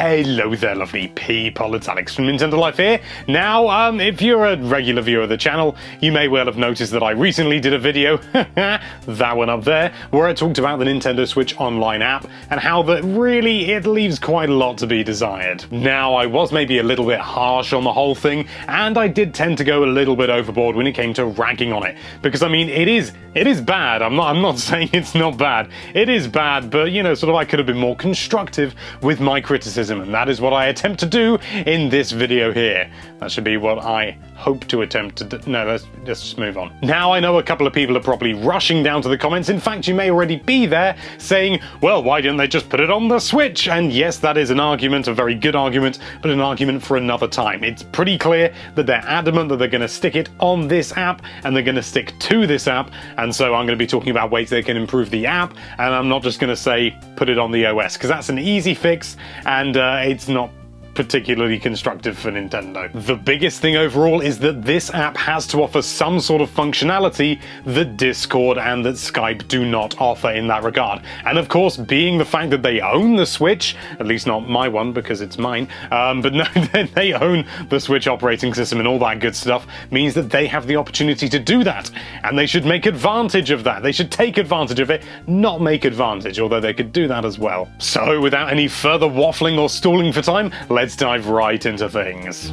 Hello there, lovely people, it's Alex from Nintendo Life here. Now, if you're a regular viewer of the channel, you may well have noticed that I recently did a video, that one up there, where I talked about the Nintendo Switch Online app, and how that really, it leaves quite a lot to be desired. Now, I was maybe a little bit harsh on the whole thing, and I did tend to go a little bit overboard when it came to ragging on it, because I mean, it is bad. I'm not saying it's not bad. It is bad, but you know, sort of I could have been more constructive with my criticism, and that is what I attempt to do in this video here. That should be what I hope to attempt to do. No, let's just move on. Now, I know a couple of people are probably rushing down to the comments. In fact, you may already be there saying, well, why didn't they just put it on the Switch? And yes, that is an argument, a very good argument, but an argument for another time. It's pretty clear that they're adamant that they're going to stick it on this app, and they're going to stick to this app, and so I'm going to be talking about ways they can improve the app, and I'm not just going to say put it on the OS, because that's an easy fix, and it's not particularly constructive for Nintendo. The biggest thing overall is that this app has to offer some sort of functionality that Discord and that Skype do not offer in that regard. And of course, being the fact that they own the Switch, at least not my one because it's mine, but no, they own the Switch operating system and all that good stuff, means that they have the opportunity to do that. And they should make advantage of that. They should take advantage of it, not make advantage, although they could do that as well. So without any further waffling or stalling for time, let's dive right into things.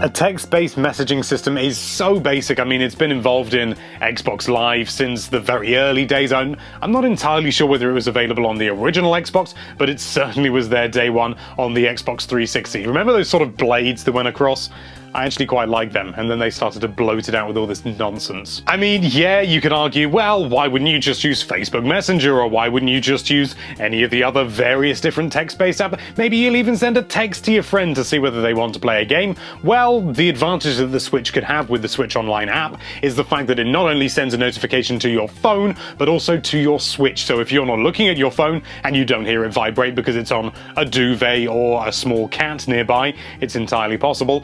A text-based messaging system is so basic. I mean, it's been involved in Xbox Live since the very early days. I'm not entirely sure whether it was available on the original Xbox, but it certainly was there day one on the Xbox 360. Remember those sort of blades that went across? I actually quite like them, and then they started to bloat it out with all this nonsense. I mean, yeah, you could argue, well, why wouldn't you just use Facebook Messenger, or why wouldn't you just use any of the other various different text-based apps? Maybe you'll even send a text to your friend to see whether they want to play a game. Well, the advantage that the Switch could have with the Switch Online app is the fact that it not only sends a notification to your phone, but also to your Switch. So if you're not looking at your phone and you don't hear it vibrate because it's on a duvet or a small cat nearby, it's entirely possible,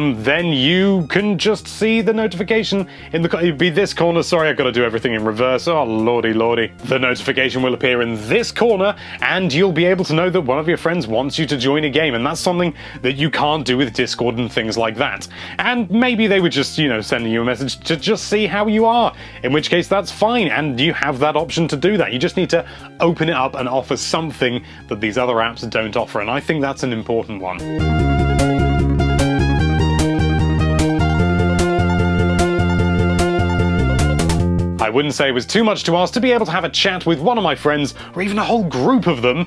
then you can just see the notification in the... It'd be this corner. Sorry, I've got to do everything in reverse. Oh, lordy, lordy. The notification will appear in this corner, and you'll be able to know that one of your friends wants you to join a game, and that's something that you can't do with Discord and things like that. And maybe they were just, you know, sending you a message to just see how you are, in which case that's fine, and you have that option to do that. You just need to open it up and offer something that these other apps don't offer, and I think that's an important one. I wouldn't say it was too much to ask to be able to have a chat with one of my friends, or even a whole group of them,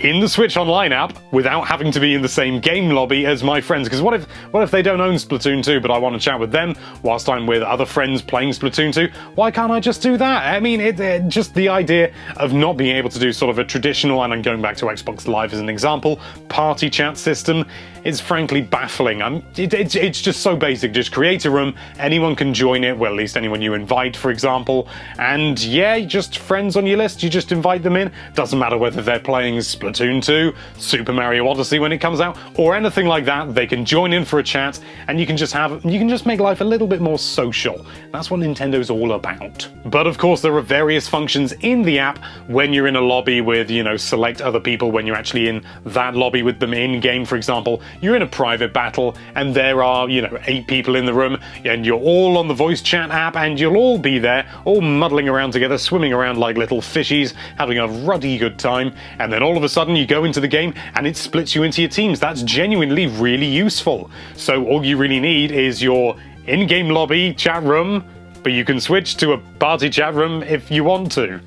in the Switch Online app without having to be in the same game lobby as my friends. Because what if they don't own Splatoon 2 but I want to chat with them whilst I'm with other friends playing Splatoon 2? Why can't I just do that? I mean, just the idea of not being able to do sort of a traditional, and I'm going back to Xbox Live as an example, party chat system is frankly baffling. It's just so basic. Just create a room, anyone can join it, well, at least anyone you invite, for example, and yeah, just friends on your list, you just invite them in. Doesn't matter whether they're playing Splatoon 2, Super Mario Odyssey when it comes out, or anything like that. They can join in for a chat, and you can just make life a little bit more social. That's what Nintendo's all about. But of course, there are various functions in the app when you're in a lobby with, you know, select other people when you're actually in that lobby with them in-game, for example. You're in a private battle, and there are, you know, 8 people in the room, and you're all on the voice chat app, and you'll all be there, all muddling around together, swimming around like little fishies, having a ruddy good time, and then all of a sudden you go into the game and it splits you into your teams. That's genuinely really useful. So all you really need is your in-game lobby chat room, but you can switch to a party chat room if you want to.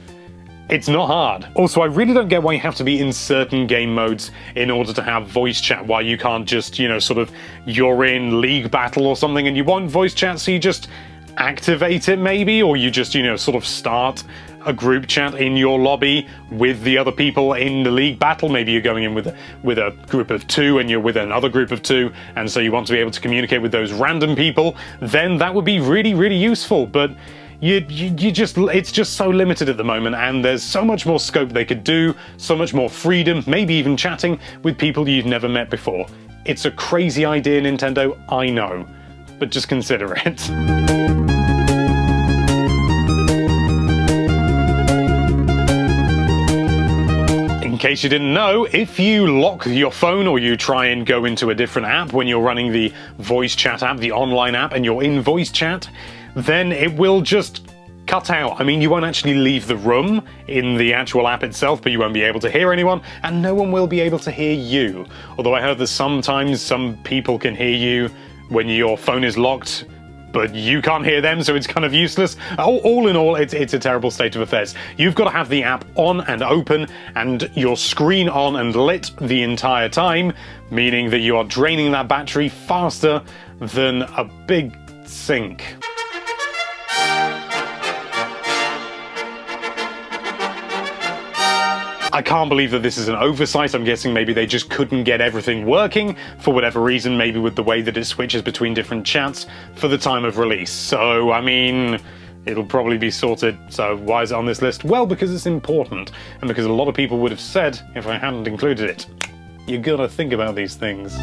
It's not hard. Also, I really don't get why you have to be in certain game modes in order to have voice chat, why you can't just, you know, sort of, you're in League Battle or something and you want voice chat, so you just activate it maybe, or you just, you know, sort of start a group chat in your lobby with the other people in the League Battle. Maybe you're going in with a group of 2 and you're with another group of 2, and so you want to be able to communicate with those random people, then that would be really, really useful. But it's just so limited at the moment, and there's so much more scope they could do, so much more freedom, maybe even chatting with people you've never met before. It's a crazy idea, Nintendo, I know, but just consider it. case you didn't know, if you lock your phone or you try and go into a different app when you're running the voice chat app, the online app, and you're in voice chat, then it will just cut out. I mean, you won't actually leave the room in the actual app itself, but you won't be able to hear anyone, and no one will be able to hear you. Although I heard that sometimes some people can hear you when your phone is locked, but you can't hear them, so it's kind of useless. All in all, it's a terrible state of affairs. You've got to have the app on and open, and your screen on and lit the entire time, meaning that you are draining that battery faster than a big sink. I can't believe that this is an oversight. I'm guessing maybe they just couldn't get everything working for whatever reason, maybe with the way that it switches between different chats for the time of release. So, I mean, it'll probably be sorted. So why is it on this list? Well, because it's important, and because a lot of people would have said if I hadn't included it. You gotta think about these things.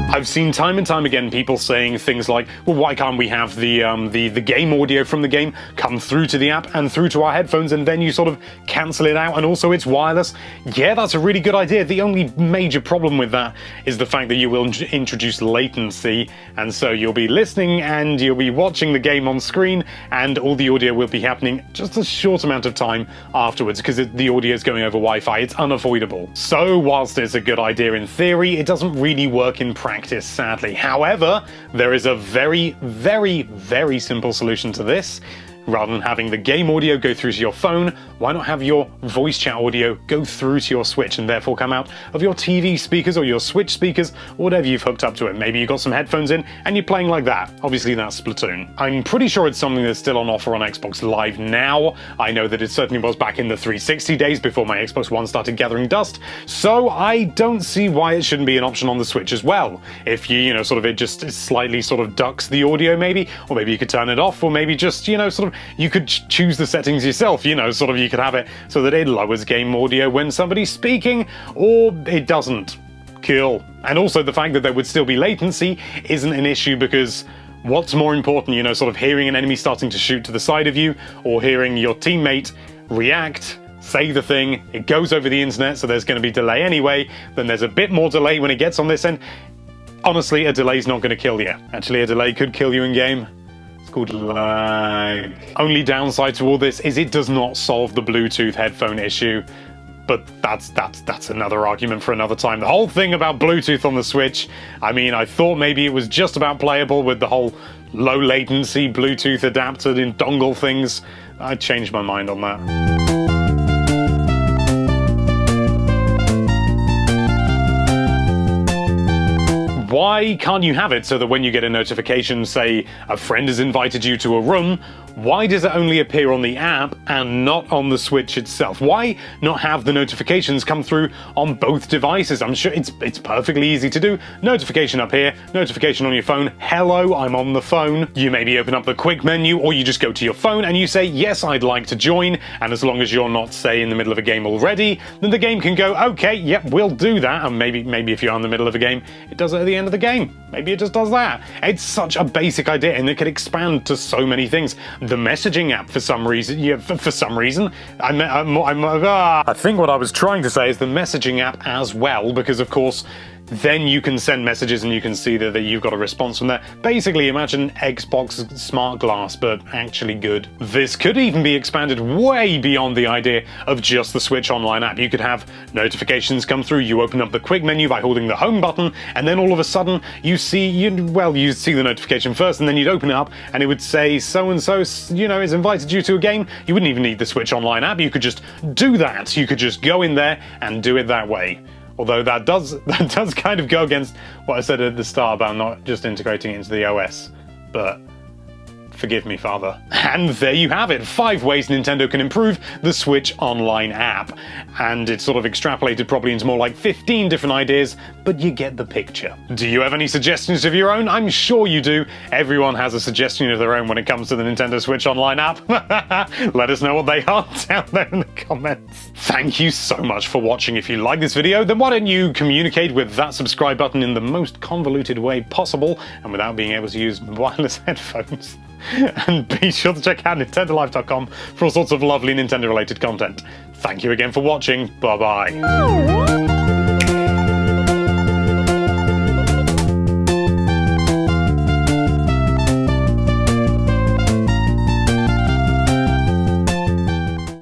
I've seen time and time again people saying things like, well, why can't we have the game audio from the game come through to the app and through to our headphones, and then you sort of cancel it out, and also it's wireless? Yeah, that's a really good idea. The only major problem with that is the fact that you will introduce latency, and so you'll be listening and you'll be watching the game on screen, and all the audio will be happening just a short amount of time afterwards, because the audio is going over Wi-Fi. It's unavoidable. So whilst it's a good idea in theory, it doesn't really work in practice, sadly. However, there is a very, very, very simple solution to this. Rather than having the game audio go through to your phone, why not have your voice chat audio go through to your Switch and therefore come out of your TV speakers or your Switch speakers, or whatever you've hooked up to it. Maybe you've got some headphones in and you're playing like that. Obviously that's Splatoon. I'm pretty sure it's something that's still on offer on Xbox Live now. I know that it certainly was back in the 360 days before my Xbox One started gathering dust, so I don't see why it shouldn't be an option on the Switch as well. If it just slightly sort of ducks the audio maybe, or maybe you could turn it off, or maybe just, you could choose the settings yourself, you could have it so that it lowers game audio when somebody's speaking, or it doesn't. Cool. And also the fact that there would still be latency isn't an issue, because what's more important, hearing an enemy starting to shoot to the side of you, or hearing your teammate react, say the thing, it goes over the internet, so there's going to be delay anyway, then there's a bit more delay when it gets on this end. Honestly, a delay's not going to kill you. Actually, a delay could kill you in game. Called lag. Only downside to all this is it does not solve the Bluetooth headphone issue, but that's another argument for another time. The whole thing about Bluetooth on the Switch, I mean, I thought maybe it was just about playable with the whole low latency Bluetooth adapter and dongle things. I changed my mind on that. Why can't you have it so that when you get a notification, say a friend has invited you to a room, why does it only appear on the app and not on the Switch itself? Why not have the notifications come through on both devices? I'm sure it's perfectly easy to do. Notification up here, notification on your phone. Hello, I'm on the phone. You maybe open up the quick menu, or you just go to your phone and you say, yes, I'd like to join. And as long as you're not, say, in the middle of a game already, then the game can go, okay, yep, we'll do that. And maybe if you're in the middle of a game, it does it at the end of the game. Maybe it just does that. It's such a basic idea, and it could expand to so many things. The messaging app, for some reason, I think what I was trying to say is the messaging app as well, because of course, then you can send messages and you can see that you've got a response from there. Basically, imagine Xbox Smart Glass, but actually good. This could even be expanded way beyond the idea of just the Switch Online app. You could have notifications come through, you open up the quick menu by holding the home button, and then all of a sudden you'd see the notification first, and then you'd open it up and it would say so-and-so, has invited you to a game. You wouldn't even need the Switch Online app, you could just do that. You could just go in there and do it that way. Although that does kind of go against what I said at the start about not just integrating it into the OS. But forgive me, Father. And there you have it. 5 ways Nintendo can improve the Switch Online app. And it's sort of extrapolated probably into more like 15 different ideas, but you get the picture. Do you have any suggestions of your own? I'm sure you do. Everyone has a suggestion of their own when it comes to the Nintendo Switch Online app. Let us know what they are down there in the comments. Thank you so much for watching. If you like this video, then why don't you communicate with that subscribe button in the most convoluted way possible and without being able to use wireless headphones. And be sure to check out nintendolife.com for all sorts of lovely Nintendo-related content. Thank you again for watching. Bye-bye.